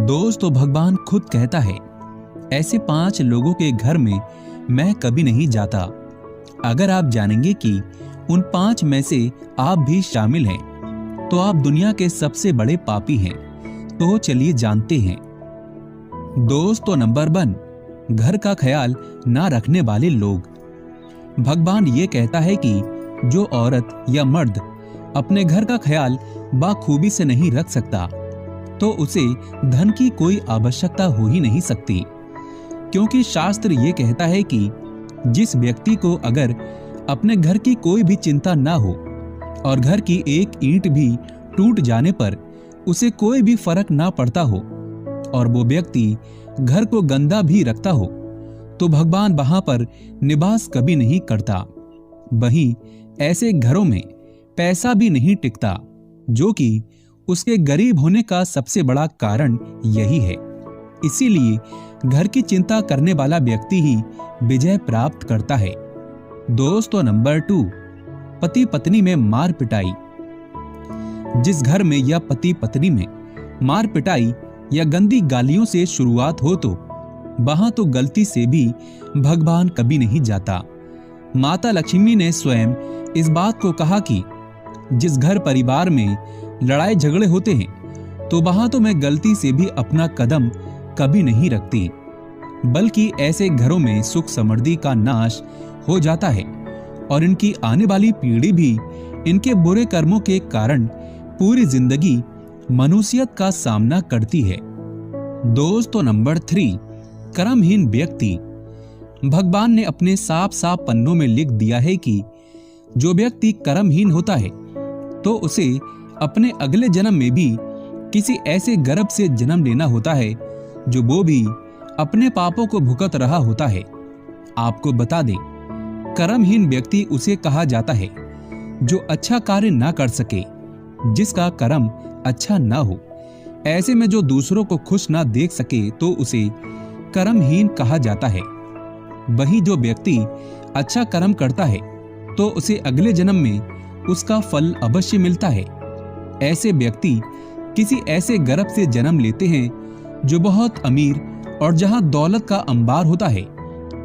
दोस्तों, भगवान खुद कहता है, ऐसे 5 लोगों के घर में मैं कभी नहीं जाता। अगर आप जानेंगे कि उन 5 में से आप भी शामिल हैं, तो आप दुनिया के सबसे बड़े पापी हैं। तो चलिए जानते हैं। दोस्तों, नंबर 1, घर का ख्याल ना रखने वाले लोग। भगवान ये कहता है कि जो औरत या मर्द अपने घर का ख्याल बाखूबी से नहीं रख सकता, तो उसे धन की कोई आवश्यकता हो ही नहीं सकती। क्योंकि शास्त्र ये कहता है कि जिस व्यक्ति को अगर अपने घर की कोई भी चिंता ना हो और घर की एक ईंट भी टूट जाने पर उसे कोई भी फर्क ना पड़ता हो और वो व्यक्ति घर को गंदा भी रखता हो, तो भगवान वहां पर निवास कभी नहीं करता। वहीं ऐसे घरों में पैसा भी नहीं टिकता, जो कि उसके गरीब होने का सबसे बड़ा कारण यही है। इसीलिए घर की चिंता करने वाला व्यक्ति ही विजय प्राप्त करता है। दोस्तों, नंबर 2, पति पत्नी में मार पिटाई। जिस घर में या पति पत्नी में मार पिटाई या गंदी गालियों से शुरुआत हो, तो वहां तो गलती से भी भगवान कभी नहीं जाता। माता लक्ष्मी ने स्वयं इस बात को कहा कि जिस घर परिवार में लड़ाई झगड़े होते हैं, तो वहां तो मैं गलती से भी अपना कदम कभी नहीं रखती, बल्कि ऐसे घरों में सुख समृद्धि का नाश हो जाता है और इनकी आने वाली पीढ़ी भी इनके बुरे कर्मों के कारण पूरी जिंदगी मनुष्यत का सामना करती है। दोस्तों, नंबर 3, कर्महीन व्यक्ति। भगवान ने अपने साफ साफ पन्नों में लिख दिया है कि जो व्यक्ति कर्महीन होता है, तो उसे अपने अगले जन्म में भी किसी ऐसे गर्भ से जन्म लेना होता है जो वो भी अपने पापों को भुगत रहा होता है। आपको बता दें, कर्महीन व्यक्ति उसे कहा जाता है जो अच्छा कार्य ना कर सके, जिसका कर्म अच्छा ना हो। ऐसे में जो दूसरों को खुश ना देख सके, तो उसे कर्महीन कहा जाता है। वही जो व्यक्ति अच्छा कर्म करता है, तो उसे अगले जन्म में उसका फल अवश्य मिलता है। ऐसे व्यक्ति किसी ऐसे गर्भ से जन्म लेते हैं जो बहुत अमीर, और जहां दौलत का अंबार होता है,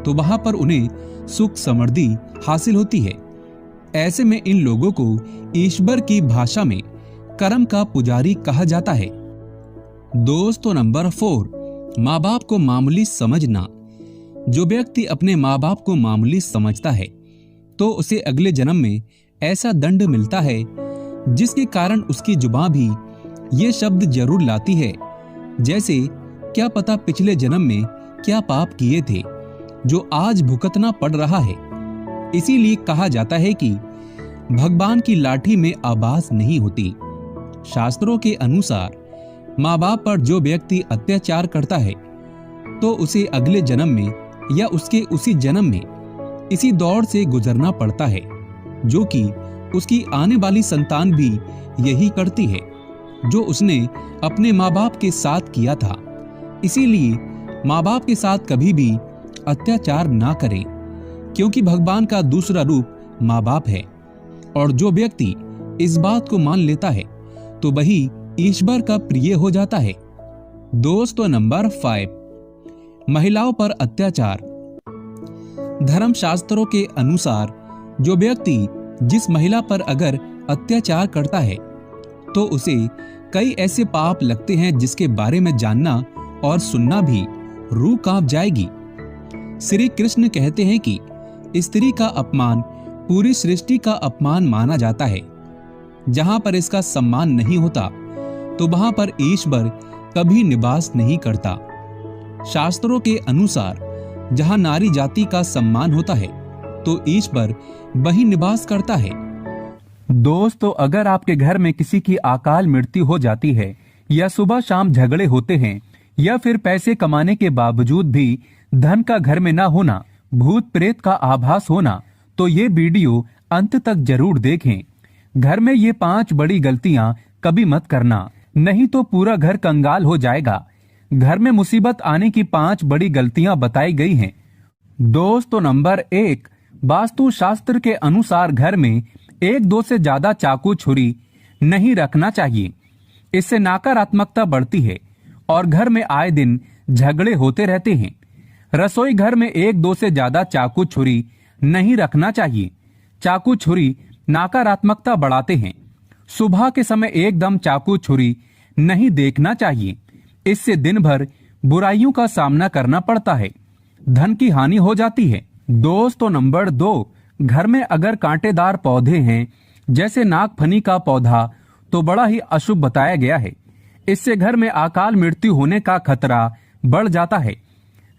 तो वहां पर उन्हें सुख समृद्धि हासिल होती है। ऐसे में इन लोगों को ईश्वर की भाषा में कर्म का पुजारी कहा जाता है। दोस्तों, नंबर 4, माँ बाप को मामूली समझना। जो व्यक्ति अपने माँ बाप को मामूली समझता है, तो उसे अगले जन्म में ऐसा दंड मिलता है जिसके कारण उसकी जुबान भी ये शब्द जरूर लाती है, जैसे क्या पता पिछले जन्म में क्या पाप किए थे जो आज भुगतना पड़ रहा है। इसीलिए कहा जाता है कि भगवान की लाठी में आवाज नहीं होती। शास्त्रों के अनुसार माँ बाप पर जो व्यक्ति अत्याचार करता है, तो उसे अगले जन्म में या उसके उसी जन्म में इसी दौर से गुजरना पड़ता है, जो कि उसकी आने वाली संतान भी यही करती है जो उसने अपने माँ बाप के साथ किया था। इसीलिए माँ बाप के साथ कभी भी अत्याचार ना करें, क्योंकि भगवान का दूसरा रूप माँ बाप है, और जो व्यक्ति इस बात को मान लेता है, तो वही ईश्वर का प्रिय हो जाता है। दोस्तों, नंबर 5, महिलाओं पर अत्याचार। धर्मशास्त्रों के अनुसार जो व्यक्ति जिस महिला पर अगर अत्याचार करता है, तो उसे कई ऐसे पाप लगते हैं जिसके बारे में जानना और सुनना भी रूह कांप जाएगी। श्री कृष्ण कहते हैं कि स्त्री का अपमान पूरी सृष्टि का अपमान माना जाता है। जहां पर इसका सम्मान नहीं होता, तो वहां पर ईश्वर कभी निवास नहीं करता। शास्त्रों के अनुसार जहां नारी जाति का सम्मान होता है, तो ईश्वर वही निवास करता है। दोस्तों, अगर आपके घर में किसी की अकाल मृत्यु हो जाती है, या सुबह शाम झगड़े होते हैं, या फिर पैसे कमाने के बावजूद भी धन का घर में ना होना, भूत प्रेत का आभास होना, तो ये वीडियो अंत तक जरूर देखें। घर में ये 5 बड़ी गलतियां कभी मत करना, नहीं तो पूरा घर कंगाल हो जाएगा। घर में मुसीबत आने की 5 बड़ी गलतियां बताई गई हैं। दोस्तों, नंबर 1, वास्तु शास्त्र के अनुसार घर में 1-2 से ज्यादा चाकू छुरी नहीं रखना चाहिए। इससे नकारात्मकता बढ़ती है और घर में आए दिन झगड़े होते रहते हैं। रसोई घर में एक दो से ज्यादा चाकू छुरी नहीं रखना चाहिए। चाकू छुरी नकारात्मकता बढ़ाते हैं। सुबह के समय एकदम चाकू छुरी नहीं देखना चाहिए। इससे दिन भर बुराइयों का सामना करना पड़ता है, धन की हानि हो जाती है। दोस्तों नंबर 2, घर में अगर कांटेदार पौधे हैं जैसे नागफनी का पौधा तो बड़ा ही अशुभ बताया गया है। इससे घर में अकाल मृत्यु होने का खतरा बढ़ जाता है।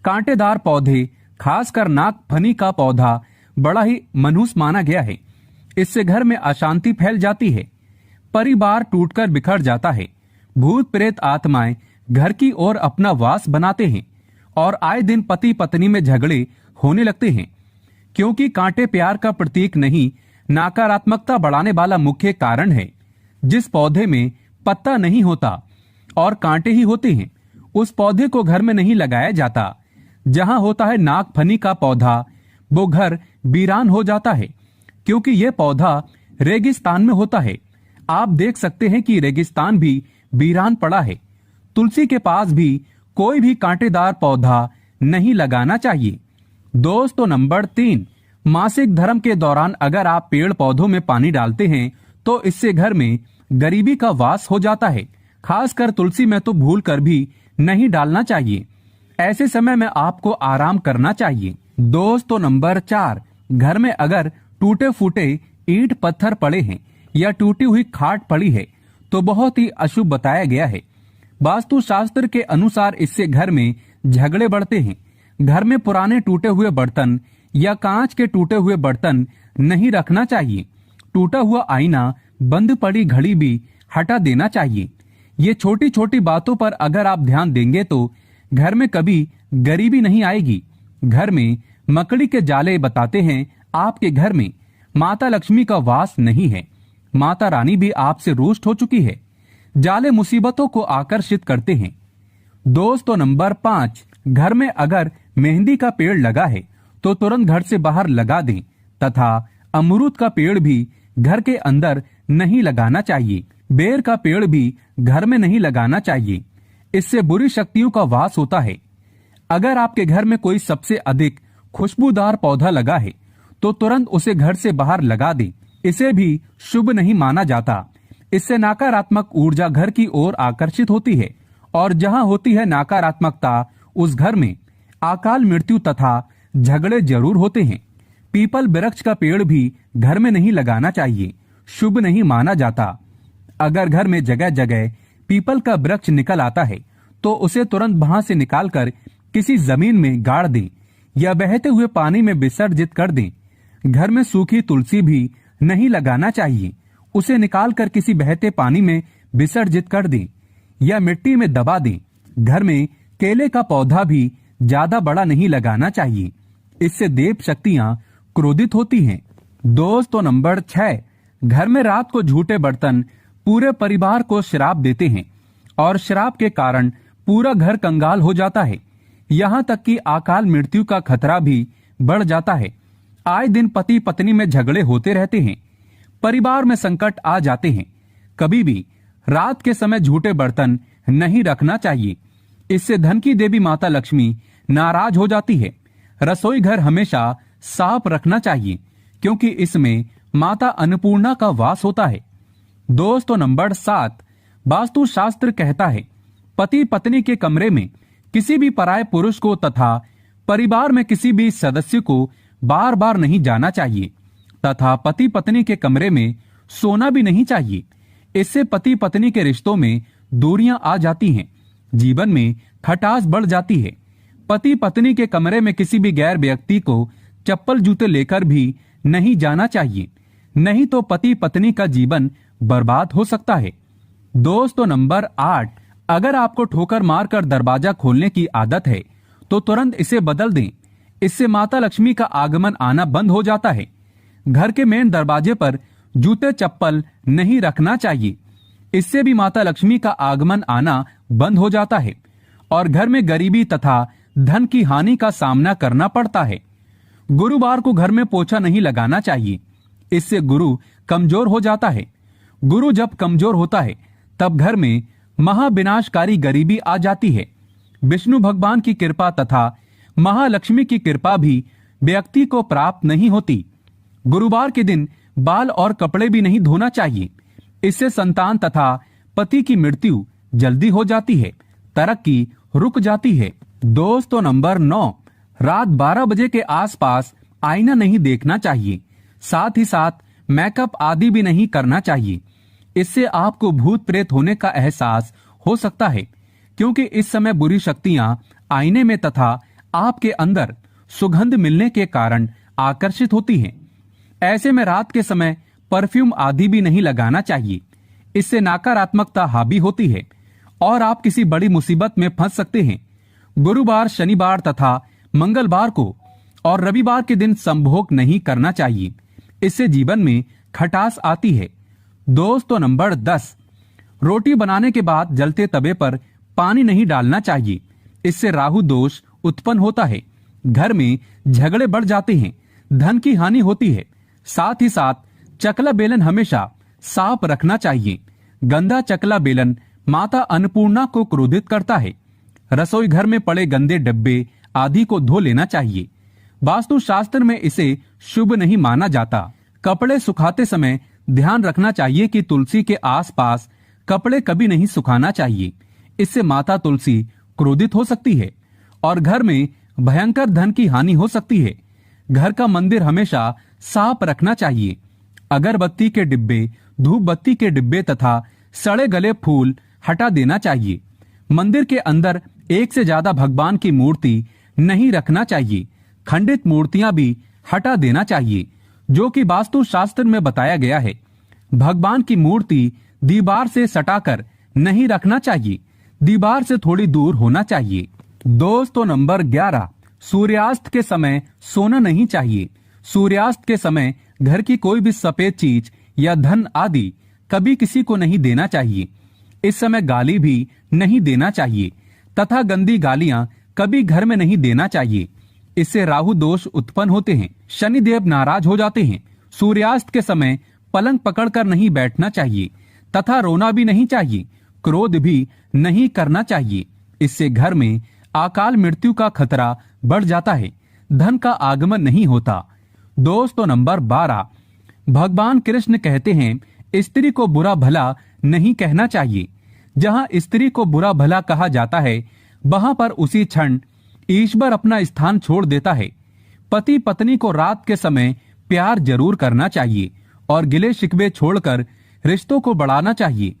कांटेदार पौधे, खासकर नागफनी का पौधा, बड़ा ही मनहूस माना गया है। इससे घर में अशांति फैल जाती है, परिवार टूटकर बिखर जाता है, भूत प्रेत आत्माएं घर की ओर अपना वास बनाते हैं और आए दिन पति पत्नी में झगड़े होने लगते हैं। क्योंकि कांटे प्यार का प्रतीक नहीं, नकारात्मकता बढ़ाने वाला मुख्य कारण है। जिस पौधे में पत्ता नहीं होता और कांटे ही होते हैं, उस पौधे को घर में नहीं लगाया जाता। जहां होता है नागफनी का पौधा, वो घर वीरान हो जाता है, क्योंकि यह पौधा रेगिस्तान में होता है। आप देख सकते हैं कि रेगिस्तान भी वीरान पड़ा है। तुलसी के पास भी कोई भी कांटेदार पौधा नहीं लगाना चाहिए। दोस्तों नंबर 3, मासिक धर्म के दौरान अगर आप पेड़ पौधों में पानी डालते हैं तो इससे घर में गरीबी का वास हो जाता है। खासकर तुलसी में तो भूल कर भी नहीं डालना चाहिए। ऐसे समय में आपको आराम करना चाहिए। दोस्तों नंबर 4, घर में अगर टूटे फूटे ईंट पत्थर पड़े हैं या टूटी हुई खाट पड़ी है तो बहुत ही अशुभ बताया गया है। वास्तु शास्त्र के अनुसार इससे घर में झगड़े बढ़ते हैं। घर में पुराने टूटे हुए बर्तन या कांच के टूटे हुए बर्तन नहीं रखना चाहिए। टूटा हुआ आईना, बंद पड़ी घड़ी भी हटा देना चाहिए। ये छोटी छोटी बातों पर अगर आप ध्यान देंगे तो घर में कभी गरीबी नहीं आएगी। घर में मकड़ी के जाले बताते हैं आपके घर में माता लक्ष्मी का वास नहीं है। माता रानी भी आपसे रुष्ट हो चुकी है। जाले मुसीबतों को आकर्षित करते हैं। दोस्तों नंबर 5, घर में अगर मेहंदी का पेड़ लगा है तो तुरंत घर से बाहर लगा दें तथा अमरूद का पेड़ भी घर के अंदर नहीं लगाना चाहिए। बेर का पेड़ भी घर में नहीं लगाना चाहिए। इससे बुरी शक्तियों का वास होता है। अगर आपके घर में कोई सबसे अधिक खुशबूदार पौधा लगा है तो तुरंत उसे घर से बाहर लगा दें। इसे भी शुभ नहीं माना जाता। इससे नकारात्मक ऊर्जा घर की ओर आकर्षित होती है और जहां होती है नकारात्मकता, उस घर में अकाल मृत्यु तथा झगड़े जरूर होते हैं। पीपल वृक्ष का पेड़ भी घर में नहीं लगाना चाहिए, शुभ नहीं माना जाता। अगर घर में जगह जगह पीपल का वृक्ष निकल आता है तो उसे तुरंत वहां से निकालकर किसी जमीन में गाड़ दें या बहते हुए पानी में विसर्जित कर दें। घर में सूखी तुलसी भी नहीं लगाना चाहिए। उसे निकालकर किसी बहते पानी में विसर्जित कर दें या मिट्टी में दबा दें। घर में केले का पौधा भी ज्यादा बड़ा नहीं लगाना चाहिए। इससे देव शक्तियां क्रोधित होती हैं। दोस्तों नंबर 6, घर में रात को झूठे बर्तन पूरे परिवार को श्राप देते हैं और श्राप के कारण पूरा घर कंगाल हो जाता है। यहाँ तक कि अकाल मृत्यु का खतरा भी बढ़ जाता है। आए दिन पति पत्नी में झगड़े होते रहते हैं, परिवार में संकट आ जाते हैं। कभी भी रात के समय झूठे बर्तन नहीं रखना चाहिए। इससे धन की देवी माता लक्ष्मी नाराज हो जाती है। रसोई घर हमेशा साफ रखना चाहिए क्योंकि इसमें माता अन्नपूर्णा का वास होता है। दोस्तों नंबर 7, वास्तु शास्त्र कहता है पति पत्नी के कमरे में किसी भी पराये पुरुष को तथा परिवार में किसी भी सदस्य को बार बार नहीं जाना चाहिए तथा पति पत्नी के कमरे में सोना भी नहीं चाहिए। इससे पति पत्नी के रिश्तों में दूरियां आ जाती हैं, जीवन में खटास बढ़ जाती है। पति पत्नी के कमरे में किसी भी गैर व्यक्ति को चप्पल जूते लेकर भी नहीं जाना चाहिए, नहीं तो पति पत्नी का जीवन बर्बाद हो सकता है। दोस्तों नंबर 8, अगर आपको ठोकर मारकर दरवाजा खोलने की आदत है तो तुरंत इसे बदल दें। इससे माता लक्ष्मी का आगमन आना बंद हो जाता है। घर के मेन दरवाजे पर जूते चप्पल नहीं रखना चाहिए। इससे भी माता लक्ष्मी का आगमन आना बंद हो जाता है और घर में गरीबी तथा धन की हानि का सामना करना पड़ता है। गुरुवार को घर में पोछा नहीं लगाना चाहिए। इससे गुरु कमजोर हो जाता है। गुरु जब कमजोर होता है तब घर में महाविनाशकारी गरीबी आ जाती है। विष्णु भगवान की कृपा तथा महालक्ष्मी की कृपा भी व्यक्ति को प्राप्त नहीं होती। गुरुवार के दिन बाल और कपड़े भी नहीं धोना चाहिए। इससे संतान तथा पति की मृत्यु जल्दी हो जाती है, तरक्की रुक जाती है। दोस्तों नंबर 9, रात 12 बजे के आसपास आईना नहीं देखना चाहिए। साथ ही साथ मेकअप आदि भी नहीं करना चाहिए। इससे आपको भूत प्रेत होने का एहसास हो सकता है, क्योंकि इस समय बुरी शक्तियां आईने में तथा आपके अंदर सुगंध मिलने के कारण आकर्षित होती हैं। ऐसे में रात के समय परफ्यूम आदि भी नहीं लगाना चाहिए। इससे नकारात्मकता हावी होती है और आप किसी बड़ी मुसीबत में फंस सकते हैं। गुरुवार, शनिवार तथा मंगलवार को और रविवार के दिन संभोग नहीं करना चाहिए। इससे जीवन में खटास आती है। दोस्तों नंबर 10, रोटी बनाने के बाद जलते तवे पर पानी नहीं डालना चाहिए। इससे राहु दोष उत्पन्न होता है, घर में झगड़े बढ़ जाते हैं, धन की हानि होती है। साथ ही साथ चकला बेलन हमेशा साफ रखना चाहिए। गंदा चकला बेलन माता अन्नपूर्णा को क्रोधित करता है। रसोई घर में पड़े गंदे डब्बे आदि को धो लेना चाहिए। वास्तु शास्त्र में इसे शुभ नहीं माना जाता। कपड़े सुखाते समय ध्यान रखना चाहिए कि तुलसी के आसपास कपड़े कभी नहीं सुखाना चाहिए। इससे माता तुलसी क्रोधित हो सकती है और घर में भयंकर धन की हानि हो सकती है। घर का मंदिर हमेशा साफ रखना चाहिए। अगरबत्ती के डिब्बे, धूप बत्ती के डिब्बे तथा सड़े गले फूल हटा देना चाहिए। मंदिर के अंदर एक से ज्यादा भगवान की मूर्ति नहीं रखना चाहिए। खंडित मूर्तियां भी हटा देना चाहिए, जो कि वास्तु शास्त्र में बताया गया है। भगवान की मूर्ति दीवार से सटाकर नहीं रखना चाहिए, दीवार से थोड़ी दूर होना चाहिए। दोस्तों नंबर 11, सूर्यास्त के समय सोना नहीं चाहिए। सूर्यास्त के समय घर की कोई भी सफेद चीज या धन आदि कभी किसी को नहीं देना चाहिए। इस समय गाली भी नहीं देना चाहिए तथा गंदी गालियां कभी घर में नहीं देना चाहिए। इससे राहु दोष उत्पन्न होते हैं, शनिदेव नाराज हो जाते हैं। सूर्यास्त के समय पलंग पकड़कर नहीं बैठना चाहिए तथा रोना भी नहीं चाहिए, क्रोध भी नहीं करना चाहिए। इससे घर में अकाल मृत्यु का खतरा बढ़ जाता है, धन का आगमन नहीं होता। दोस्तों नंबर 12, भगवान कृष्ण कहते हैं स्त्री को बुरा भला नहीं कहना चाहिए। जहां स्त्री को बुरा भला कहा जाता है, वहां पर उसी क्षण ईश्वर अपना स्थान छोड़ देता है। पति पत्नी को रात के समय प्यार जरूर करना चाहिए और गिले शिकवे छोड़कर रिश्तों को बढ़ाना चाहिए।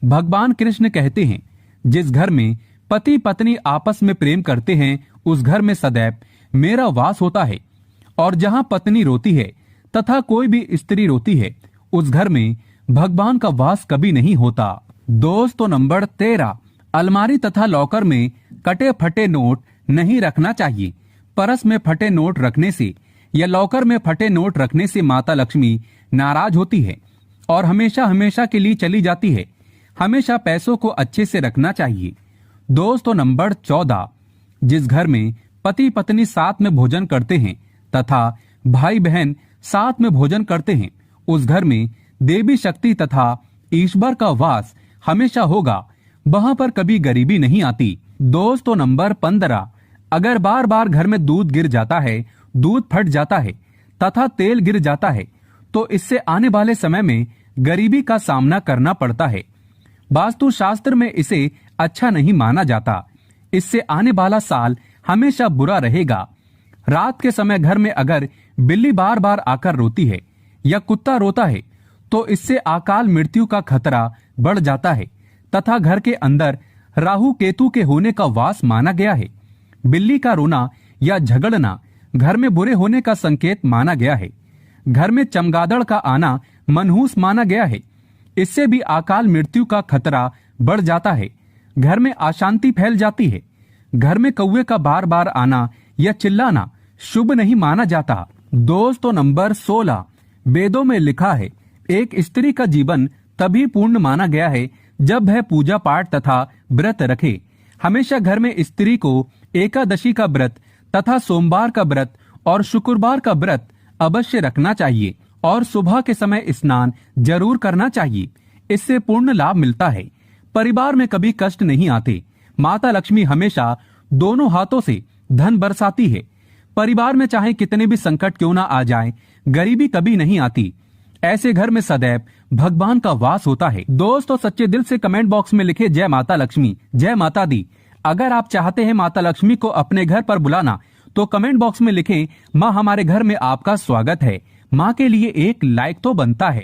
भगवान कृष्ण कहते हैं, जिस घर में पति पत्नी आपस में प्रेम करते हैं, उस घर में सदैव मेरा वास होता है। और जहां पत्नी रोती है तथा कोई भी स्त्री रोती है, उस घर में भगवान का वास कभी नहीं होता। दोस्तों नंबर 13, अलमारी तथा लॉकर में कटे फटे नोट नहीं रखना चाहिए। परस में फटे नोट रखने से या लॉकर में फटे नोट रखने से माता लक्ष्मी नाराज होती है और हमेशा हमेशा के लिए चली जाती है। हमेशा पैसों को अच्छे से रखना चाहिए। दोस्तों नंबर 14, जिस घर में पति पत्नी साथ में भोजन करते हैं तथा भाई बहन साथ में भोजन करते हैं, उस घर में देवी शक्ति तथा ईश्वर का वास हमेशा होगा। वहां पर कभी गरीबी नहीं आती। दोस्तों नंबर 15, अगर बार बार घर में दूध गिर जाता है, दूध फट जाता है तथा तेल गिर जाता है, तो इससे आने वाले समय में गरीबी का सामना करना पड़ता है। वास्तु शास्त्र में इसे अच्छा नहीं माना जाता। इससे आने वाला साल हमेशा बुरा रहेगा। रात के समय घर में अगर बिल्ली बार बार आकर रोती है या कुत्ता रोता है, तो इससे अकाल मृत्यु का खतरा बढ़ जाता है तथा घर के अंदर राहु केतु के होने का वास माना गया है। बिल्ली का रोना या झगड़ना घर में बुरे होने का संकेत माना गया है। घर में चमगादड़ का आना मनहूस माना गया है। इससे भी अकाल मृत्यु का खतरा बढ़ जाता है। घर में अशांति फैल जाती है। घर में कौवे का बार बार आना या चिल्लाना शुभ नहीं माना जाता। दोस्तों नंबर 16, वेदों में लिखा है, एक स्त्री का जीवन तभी पूर्ण माना गया है जब वह पूजा पाठ तथा व्रत रखे। हमेशा घर में स्त्री को एकादशी का व्रत तथा सोमवार का व्रत और शुक्रवार का व्रत अवश्य रखना चाहिए और सुबह के समय स्नान जरूर करना चाहिए। इससे पूर्ण लाभ मिलता है। परिवार में कभी कष्ट नहीं आते। माता लक्ष्मी हमेशा दोनों हाथों से धन बरसाती है। परिवार में चाहे कितने भी संकट क्यों ना आ जाए, गरीबी कभी नहीं आती। ऐसे घर में सदैव भगवान का वास होता है। दोस्तों, सच्चे दिल से कमेंट बॉक्स में लिखे जय माता लक्ष्मी, जय माता दी। अगर आप चाहते हैं माता लक्ष्मी को अपने घर पर बुलाना तो कमेंट बॉक्स में लिखें, माँ हमारे घर में आपका स्वागत है। माँ के लिए एक लाइक तो बनता है।